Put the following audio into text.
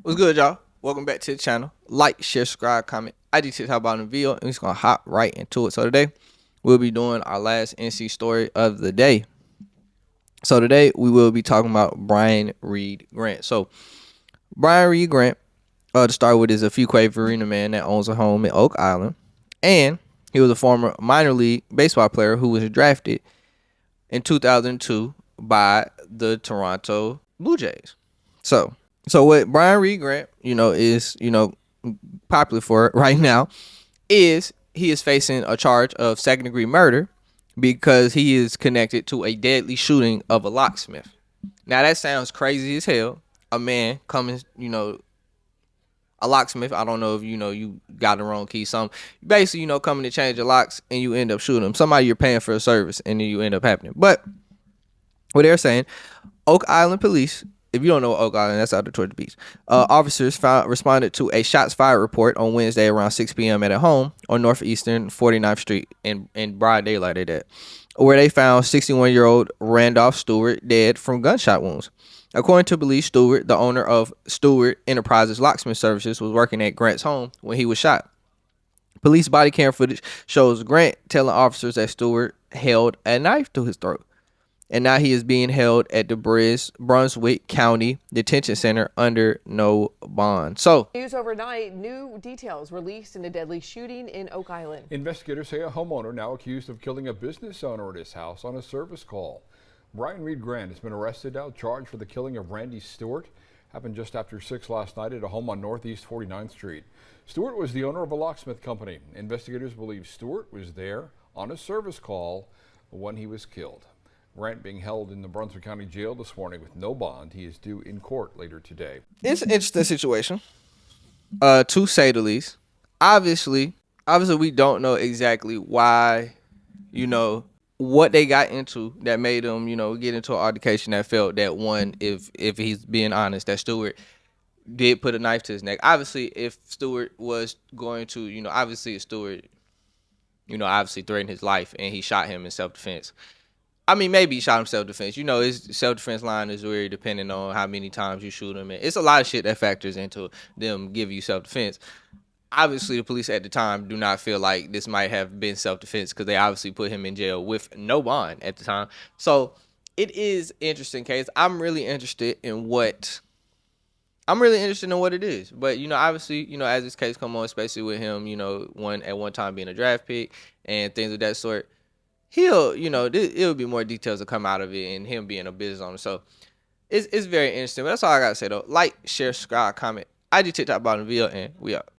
What's good, y'all? Welcome back to the channel. Like, share, subscribe, comment. I just talk about in the video, and we're just gonna hop right into it. So today, we'll be doing our last NC story of the day. So today, we will be talking about Brian Reed Grant. So Brian Reed Grant, to start with, is a Fuquay Arena man that owns a home in Oak Island, and he was a former minor league baseball player who was drafted in 2002 by the Toronto Blue Jays. So what Brian Reed Grant, is, popular for right now is he is facing a charge of second-degree murder because he is connected to a deadly shooting of a locksmith. Now, that sounds crazy as hell. A man coming, a locksmith. I don't know if, you got the wrong key. Some basically, coming to change the locks and you end up shooting them. Somebody you're paying for a service and then you end up happening. But what they're saying, Oak Island police, if you don't know Oak Island, that's out there toward the beach. Officers responded to a shots fired report on Wednesday around 6 p.m. at a home on Northeastern 49th Street in broad daylight at that, where they found 61-year-old Randolph Stewart dead from gunshot wounds. According to police, Stewart, the owner of Stewart Enterprises Locksmith Services, was working at Grant's home when he was shot. Police body cam footage shows Grant telling officers that Stewart held a knife to his throat. And now he is being held at the Brunswick County Detention Center under no bond. So, news overnight, new details released in a deadly shooting in Oak Island. Investigators say a homeowner now accused of killing a business owner at his house on a service call. Brian Reed Grant has been arrested now, charged for the killing of Randy Stewart. Happened just after 6 last night at a home on Northeast 49th Street. Stewart was the owner of a locksmith company. Investigators believe Stewart was there on a service call when he was killed. Grant being held in the Brunswick County Jail this morning with no bond. He is due in court later today. It's an interesting situation, to say the least. Obviously, we don't know exactly why, what they got into that made them, get into an altercation that felt that one, if he's being honest, that Stewart did put a knife to his neck. Obviously, if Stewart was going to, obviously Stewart, obviously threatened his life and he shot him in self-defense. I mean, maybe he shot him self-defense. His self-defense line is very dependent on how many times you shoot him. And it's a lot of shit that factors into them giving you self-defense. Obviously, the police at the time do not feel like this might have been self-defense because they obviously put him in jail with no bond at the time. So it is an interesting case. I'm really interested in what it is. But, obviously, as this case come on, especially with him, at one time being a draft pick and things of that sort, he'll, it'll be more details to come out of it and him being a business owner. So it's very interesting. But that's all I got to say, though. Like, share, subscribe, comment. IG, TikTok, bottom of the video, and we out.